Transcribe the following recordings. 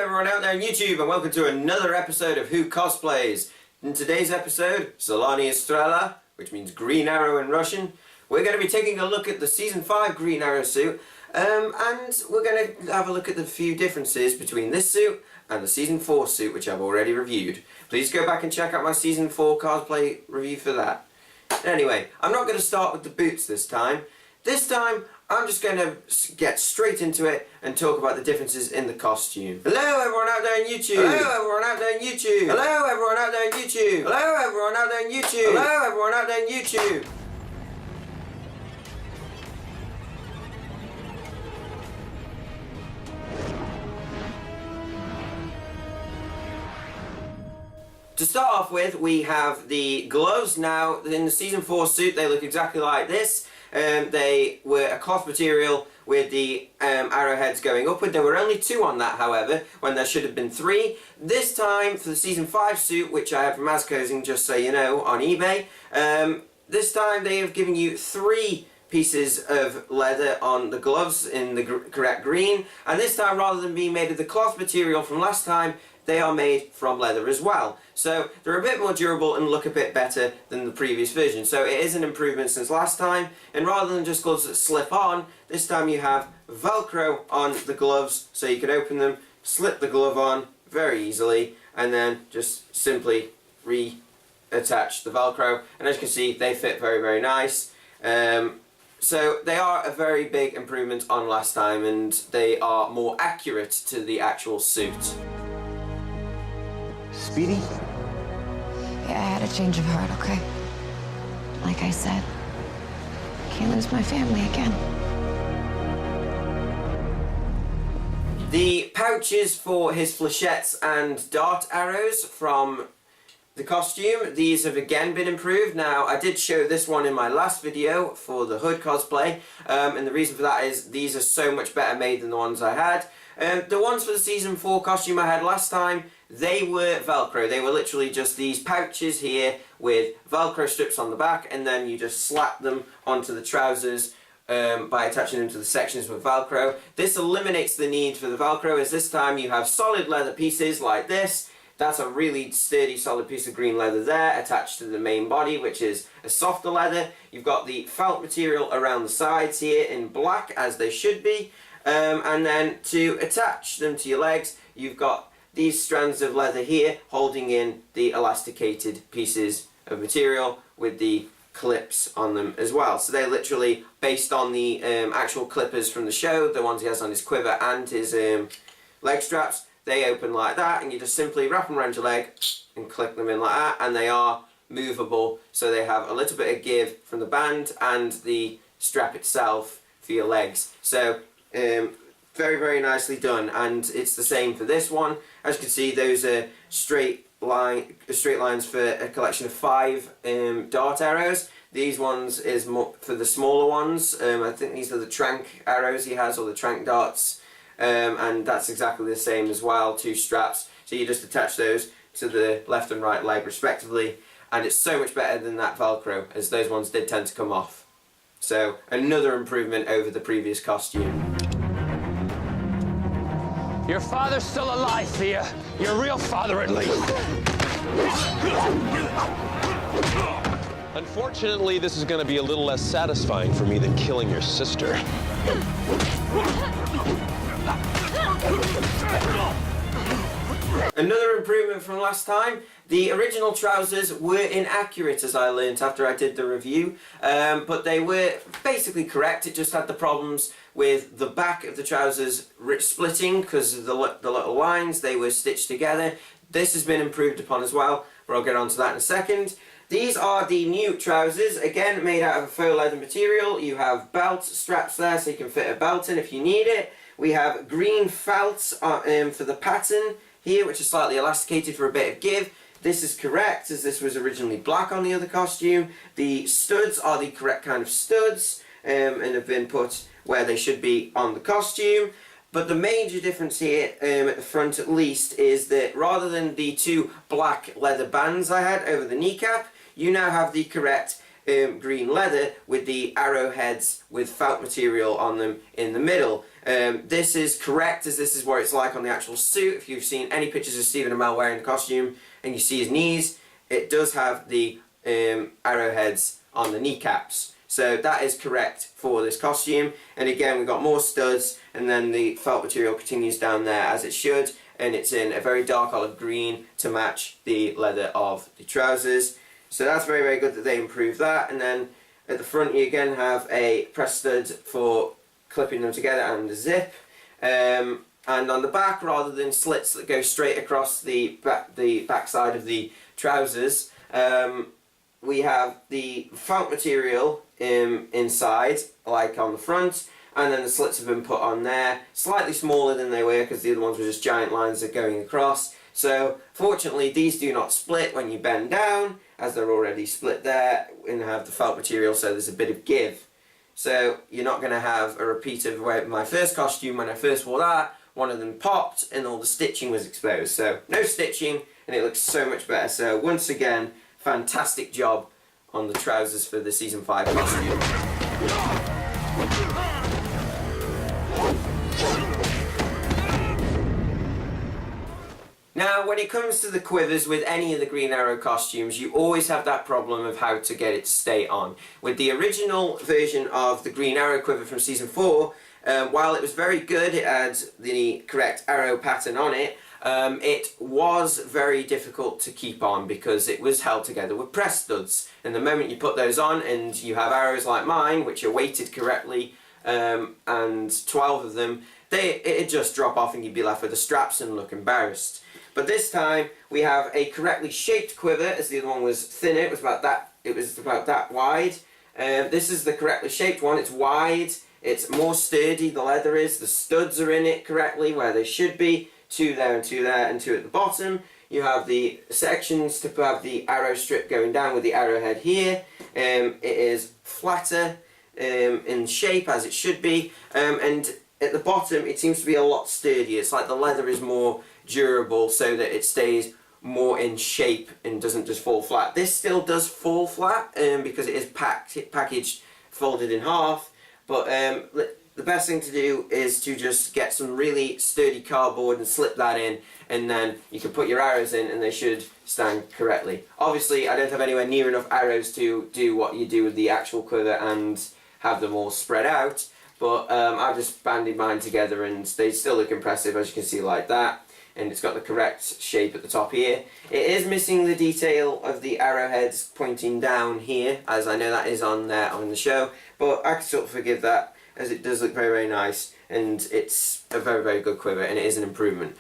everyone out there on YouTube, and welcome to another episode of Who Cosplays. In today's episode, Zelenaya Strela, which means Green Arrow in Russian, we're going to be taking a look at the Season 5 Green Arrow suit, and we're going to have a look at the few differences between this suit and the Season 4 suit, which I've already reviewed. Please go back and check out my Season 4 cosplay review for that. Anyway, I'm not going to start with the boots this time. This time, I'm just going to get straight into it and talk about the differences in the costume. Hello everyone out there on YouTube! Hello everyone out there on YouTube! Hello everyone out there on YouTube! Hello everyone out there on YouTube! Hello everyone out there on YouTube! To start off with, we have the gloves. Now, in the Season 4 suit, they look exactly like this. They were a cloth material with the arrowheads going upward. There were only 2 on that, however, when there should have been 3. This time, for the Season 5 suit, which I have from Ascosing, just so you know, on eBay, this time they have given you 3 pieces of leather on the gloves in the correct green, and this time, rather than being made of the cloth material from last time, they are made from leather as well. So they're a bit more durable and look a bit better than the previous version. So it is an improvement since last time, and rather than just gloves that slip on, this time you have Velcro on the gloves, so you can open them, slip the glove on very easily, and then just simply reattach the Velcro. And as you can see, they fit very, very nice. So they are a very big improvement on last time, and they are more accurate to the actual suit. Speedy? Yeah, I had a change of heart, okay? Like I said, can't lose my family again. The pouches for his flechettes and dart arrows from the costume, these have again been improved. Now, I did show this one in my last video for the Hood cosplay, and the reason for that is these are so much better made than the ones I had. The ones for the Season 4 costume I had last time, they were Velcro. They were literally just these pouches here with Velcro strips on the back, and then you just slap them onto the trousers by attaching them to the sections with Velcro. This eliminates the need for the Velcro, as this time you have solid leather pieces like this. That's a really sturdy, solid piece of green leather there, attached to the main body, which is a softer leather. You've got the felt material around the sides here in black, as they should be. And then to attach them to your legs, you've got these strands of leather here holding in the elasticated pieces of material with the clips on them as well. So they're literally based on the actual clippers from the show, the ones he has on his quiver and his leg straps. They open like that, and you just simply wrap them around your leg and clip them in like that, and they are movable, so they have a little bit of give from the band and the strap itself for your legs. So very, very nicely done, and it's the same for this one. As you can see, those are straight lines for a collection of 5 dart arrows. These ones is more for the smaller ones. I think these are the trank arrows he has, or the trank darts. And that's exactly the same as well, 2 straps. So you just attach those to the left and right leg respectively, and it's so much better than that Velcro, as those ones did tend to come off. So another improvement over the previous costume. Your father's still alive, Thea. Your real father, at least. Unfortunately, this is going to be a little less satisfying for me than killing your sister. Another improvement from last time, the original trousers were inaccurate, as I learnt after I did the review, but they were basically correct. It just had the problems with the back of the trousers splitting because of the little lines. They were stitched together. This has been improved upon as well, but I'll get onto that in a second. These are the new trousers, again made out of a faux leather material. You have belt straps there, so you can fit a belt in if you need it. We have green felt for the pattern here, which is slightly elasticated for a bit of give. This is correct, as this was originally black on the other costume. The studs are the correct kind of studs, and have been put where they should be on the costume. But the major difference here, at the front at least, is that rather than the 2 black leather bands I had over the kneecap, you now have the correct green leather with the arrowheads with felt material on them in the middle. This is correct, as this is what it's like on the actual suit. If you've seen any pictures of Stephen Amell wearing the costume and you see his knees, it does have the arrowheads on the kneecaps. So that is correct for this costume. And again, we've got more studs, and then the felt material continues down there as it should, and it's in a very dark olive green to match the leather of the trousers. So that's very, very good that they improved that. And then at the front you again have a press stud for clipping them together and a zip. And on the back, rather than slits that go straight across the back side of the trousers, we have the felt material inside, like on the front, and then the slits have been put on there, slightly smaller than they were because the other ones were just giant lines that are going across. So fortunately these do not split when you bend down, as they're already split there, and have the felt material, so there's a bit of give. So you're not going to have a repeat of my first costume. When I first wore that, one of them popped and all the stitching was exposed. So no stitching, and it looks so much better. So once again, fantastic job on the trousers for the Season 5 costume. Now, when it comes to the quivers with any of the Green Arrow costumes, you always have that problem of how to get it to stay on. With the original version of the Green Arrow quiver from Season 4, while it was very good, it had the correct arrow pattern on it, it was very difficult to keep on because it was held together with press studs. And the moment you put those on and you have arrows like mine, which are weighted correctly, and 12 of them, it'd just drop off and you'd be left with the straps and look embarrassed. But this time we have a correctly shaped quiver, as the other one was thinner. It was about that wide. This is the correctly shaped one. It's wide. It's more sturdy. The leather is. The studs are in it correctly where they should be. 2 there and 2 there and 2 at the bottom. You have the sections to have the arrow strip going down with the arrowhead here. It is flatter in shape as it should be, and at the bottom it seems to be a lot sturdier. It's like the leather is more durable so that it stays more in shape and doesn't just fall flat. This still does fall flat because it is packaged, folded in half, but the best thing to do is to just get some really sturdy cardboard and slip that in, and then you can put your arrows in and they should stand correctly. Obviously I don't have anywhere near enough arrows to do what you do with the actual quiver and have them all spread out, but I've just banded mine together and they still look impressive, as you can see, like that. And it's got the correct shape at the top here. It is missing the detail of the arrowheads pointing down here, as I know that is on there on the show, but I can sort of forgive that, as it does look very, very nice, and it's a very, very good quiver, and it is an improvement.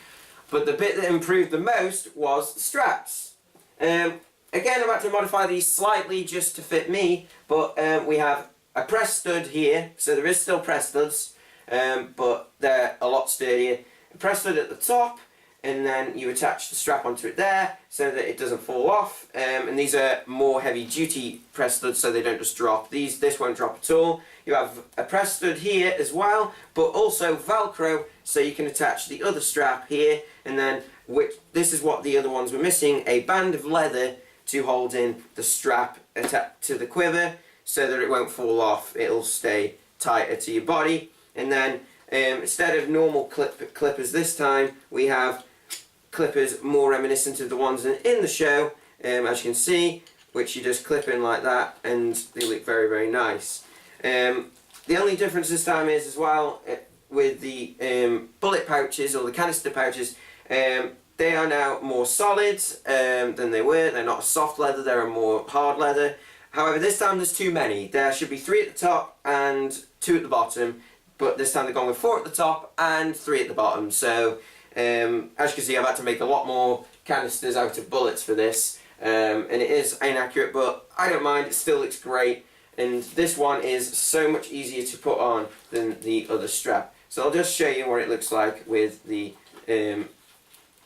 But the bit that improved the most was the straps. Again, I've had to modify these slightly just to fit me, but we have a press stud here, so there is still press studs, but they're a lot sturdier. A press stud at the top, and then you attach the strap onto it there so that it doesn't fall off, and these are more heavy duty press studs so they don't just drop. This won't drop at all. You have a press stud here as well, but also Velcro so you can attach the other strap here, and then this is what the other ones were missing, a band of leather to hold in the strap attached to the quiver so that it won't fall off. It'll stay tighter to your body. And then instead of normal clippers this time, we have clippers more reminiscent of the ones in the show, as you can see, which you just clip in like that and they look very, very nice. The only difference this time is as well with the bullet pouches, or the canister pouches, they are now more solid than they were. They're not a soft leather, they're a more hard leather. However, this time there's too many. There should be 3 at the top and 2 at the bottom, but this time they've gone with 4 at the top and 3 at the bottom. So as you can see, I've had to make a lot more canisters out of bullets for this, and it is inaccurate, but I don't mind, it still looks great, and this one is so much easier to put on than the other strap. So I'll just show you what it looks like with the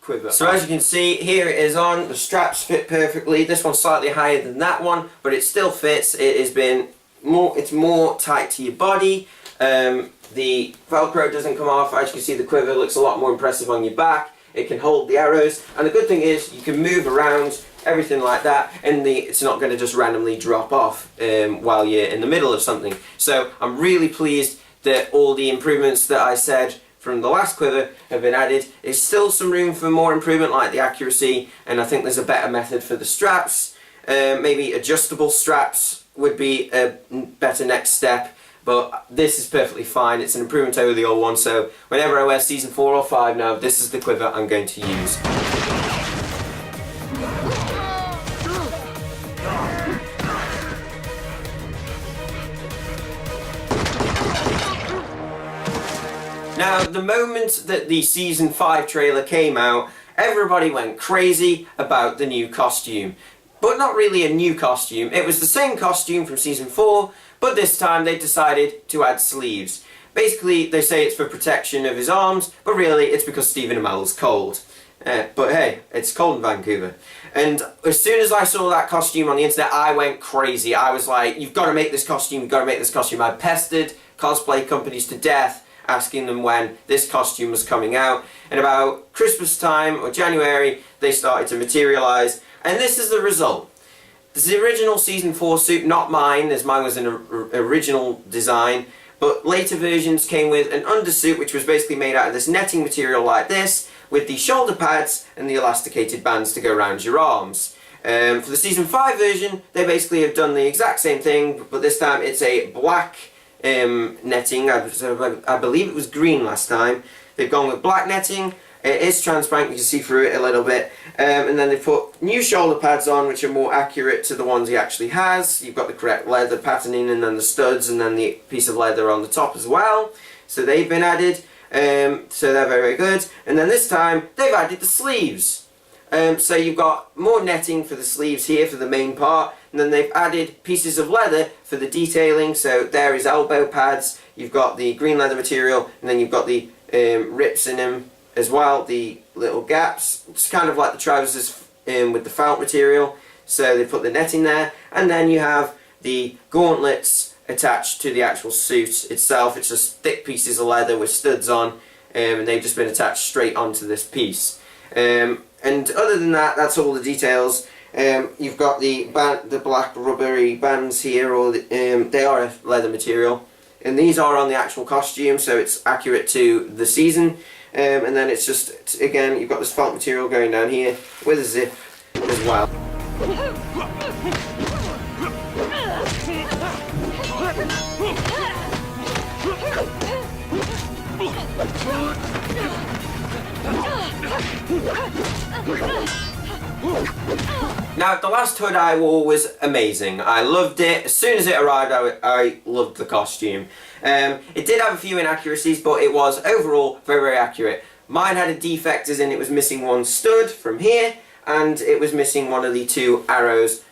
quiver. So as you can see, here it is on, the straps fit perfectly. This one's slightly higher than that one, but it still fits. It's more tight to your body. The Velcro doesn't come off. As you can see, the quiver looks a lot more impressive on your back, it can hold the arrows, and the good thing is you can move around, everything like that, and it's not going to just randomly drop off while you're in the middle of something. So I'm really pleased that all the improvements that I said from the last quiver have been added. There's still some room for more improvement, like the accuracy, and I think there's a better method for the straps. Maybe adjustable straps would be a better next step, but this is perfectly fine. It's an improvement over the old one, so whenever I wear season 4 or 5 now, this is the quiver I'm going to use. Now, the moment that the season 5 trailer came out, everybody went crazy about the new costume. But not really a new costume, it was the same costume from season 4, but this time they decided to add sleeves. Basically, they say it's for protection of his arms, but really it's because Stephen Amell's cold. But hey, it's cold in Vancouver. And as soon as I saw that costume on the internet, I went crazy. I was like, you've got to make this costume, you've got to make this costume. I pestered cosplay companies to death, asking them when this costume was coming out. And about Christmas time or January, they started to materialise. And this is the result. This is the original season 4 suit, not mine, as mine was an original design. But later versions came with an undersuit, which was basically made out of this netting material like this, with the shoulder pads and the elasticated bands to go around your arms. For the season 5 version, they basically have done the exact same thing, but this time it's a black netting. I believe it was green last time. They've gone with black netting. It is transparent, you can see through it a little bit. And then they've put new shoulder pads on, which are more accurate to the ones he actually has. You've got the correct leather patterning, and then the studs, and then the piece of leather on the top as well. So they've been added. So they're very, very good. And then this time, they've added the sleeves. So you've got more netting for the sleeves here for the main part, and then they've added pieces of leather for the detailing. So there is elbow pads, you've got the green leather material, and then you've got the rips in them as well, the little gaps. It's kind of like the trousers with the felt material. So they put the netting there, and then you have the gauntlets attached to the actual suit itself. It's just thick pieces of leather with studs on, and they've just been attached straight onto this piece. And other than that, that's all the details. You've got the black rubbery bands here, or they are a leather material, and these are on the actual costume, so it's accurate to the season. And then it's just, again, you've got this felt material going down here with a zip as well. Now, the last hood I wore was amazing. I loved it. As soon as it arrived, I loved the costume. It did have a few inaccuracies, but it was overall very, very accurate. Mine had a defect, as in it was missing one stud from here, and it was missing one of the 2 arrows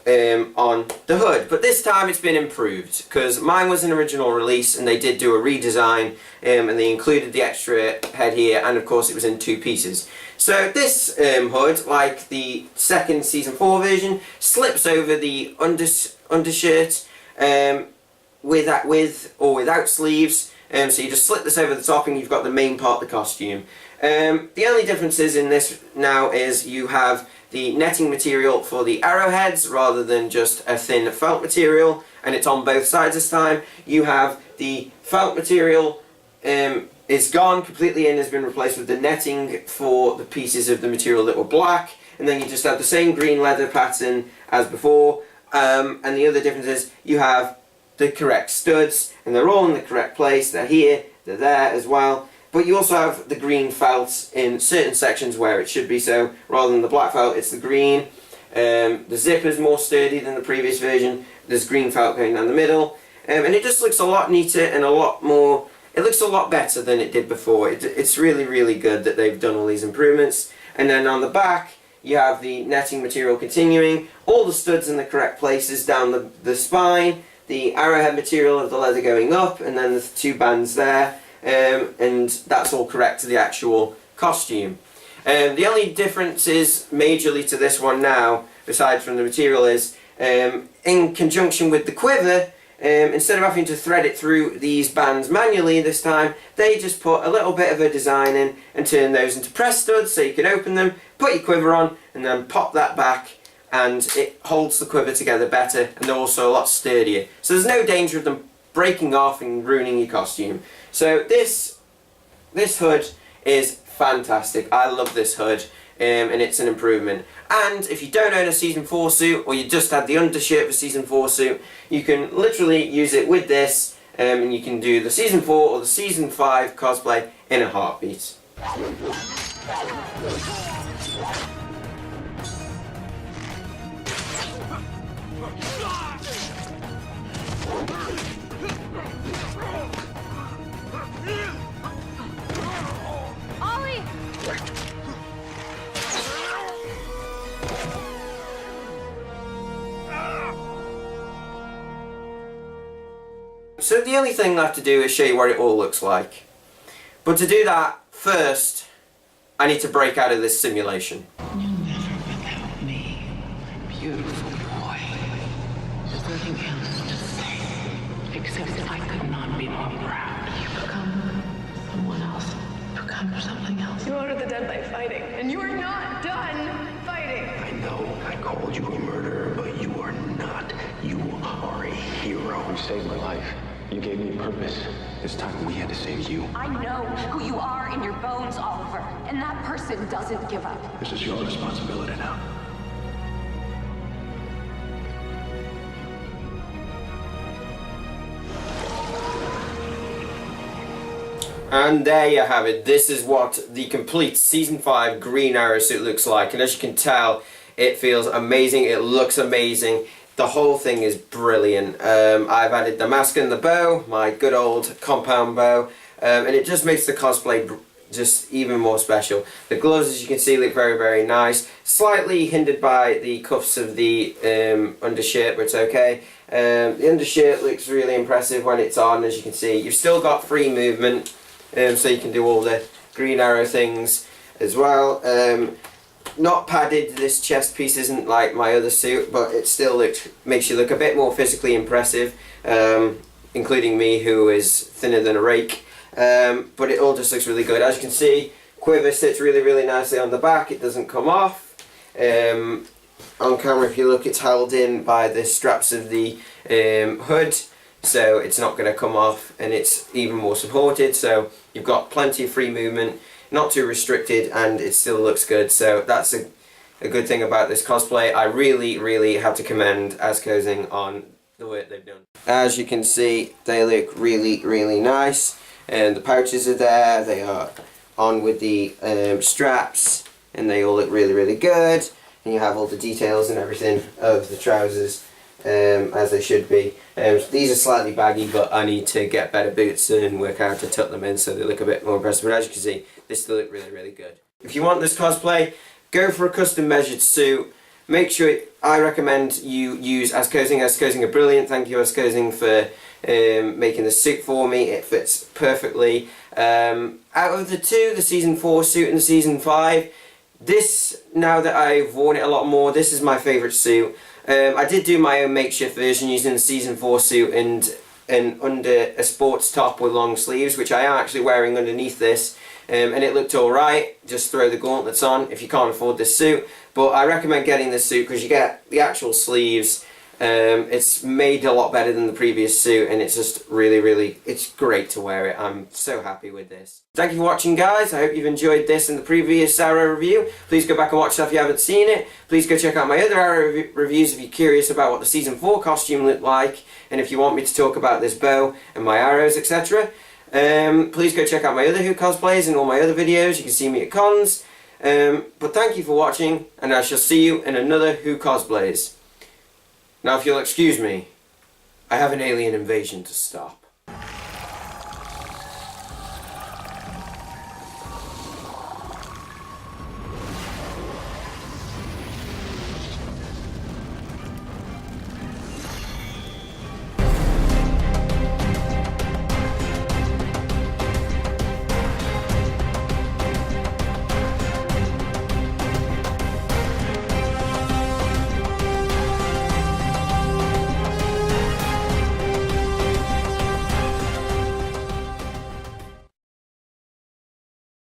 on the hood. But this time it's been improved, because mine was an original release and they did do a redesign, and they included the extra head here, and of course it was in 2 pieces. So this hood, like the second season 4 version, slips over the undershirt with or without sleeves. So you just slip this over the top and you've got the main part of the costume. The only differences in this now is you have the netting material for the arrowheads rather than just a thin felt material, and it's on both sides this time. You have the felt material is gone completely and has been replaced with the netting for the pieces of the material that were black, and then you just have the same green leather pattern as before. And the other difference is you have the correct studs, and they're all in the correct place. They're here, they're there as well. But you also have the green felt in certain sections where it should be, so rather than the black felt, it's the green. The zip is more sturdy than the previous version. There's green felt going down the middle. And it just looks a lot neater and a lot more, it looks a lot better than it did before. It's really, really good that they've done all these improvements. And then on the back, you have the netting material continuing, all the studs in the correct places down the spine, the arrowhead material of the leather going up, and then the 2 bands there. And that's all correct to the actual costume. The only difference is majorly to this one now, aside from the material, is in conjunction with the quiver, instead of having to thread it through these bands manually this time, they just put a little bit of a design in and turn those into press studs so you can open them, put your quiver on, and then pop that back, and it holds the quiver together better, and they're also a lot sturdier. So there's no danger of them breaking off and ruining your costume. So this hood is fantastic. I love this hood, and it's an improvement. And if you don't own a Season 4 suit, or you just had the undershirt for Season 4 suit, you can literally use it with this, and you can do the Season 4 or the Season 5 cosplay in a heartbeat. So the only thing left to do is show you what it all looks like. But to do that, first, I need to break out of this simulation. You'll never without me, beautiful boy. There's nothing else to say, except that I could not be more proud. You become someone else. Become something else. You honor the dead by fighting, and you are not done fighting. I know I called you a murderer, but you are not. You are a hero. You saved my life. You gave me purpose. This time we had to save you. I know who you are in your bones, Oliver, and that person doesn't give up. This is your responsibility now. And there you have it. This is what the complete Season 5 Green Arrow suit looks like. And as you can tell, it feels amazing. It looks amazing. The whole thing is brilliant. I've added the mask and the bow, my good old compound bow, and it just makes the cosplay just even more special. The gloves, as you can see, look very, very nice. Slightly hindered by the cuffs of the undershirt, but it's okay. The undershirt looks really impressive when it's on, as you can see. You've still got free movement, so you can do all the Green Arrow things as well. Not padded, this chest piece isn't like my other suit, but it still makes you look a bit more physically impressive, including me, who is thinner than a rake. But it all just looks really good. As you can see, Quiver sits really, really nicely on the back. It doesn't come off. On camera, if you look, it's held in by the straps of the hood, so it's not going to come off, and it's even more supported, so you've got plenty of free movement, not too restricted, and it still looks good. So that's a good thing about this cosplay. I really, really have to commend Ascosing on the work they've done. As you can see, they look really, really nice, and the pouches are there. They are on with the straps, and they all look really, really good. And you have all the details and everything of the trousers as they should be. These are slightly baggy, but I need to get better boots and work out how to tuck them in so they look a bit more impressive. But as you can see, they still look really, really good. If you want this cosplay, go for a custom measured suit. Make sure, I recommend you use Ascosing. Ascosing are brilliant. Thank you, Ascosing, for making the suit for me. It fits perfectly. Out of the two, the Season 4 suit and the Season 5, this, now that I've worn it a lot more, this is my favourite suit. I did do my own makeshift version using the Season 4 suit and under a sports top with long sleeves, which I am actually wearing underneath this, and it looked alright. Just throw the gauntlets on if you can't afford this suit, but I recommend getting this suit because you get the actual sleeves. It's made a lot better than the previous suit, and it's just really, really, it's great to wear it. I'm so happy with this. Thank you for watching, guys. I hope you've enjoyed this and the previous Arrow review. Please go back and watch that if you haven't seen it. Please go check out my other Arrow reviews if you're curious about what the Season 4 costume looked like, and if you want me to talk about this bow and my arrows, etc. Please go check out my other Who Cosplays and all my other videos. You can see me at cons. But thank you for watching, and I shall see you in another Who Cosplays. Now, if you'll excuse me, I have an alien invasion to stop.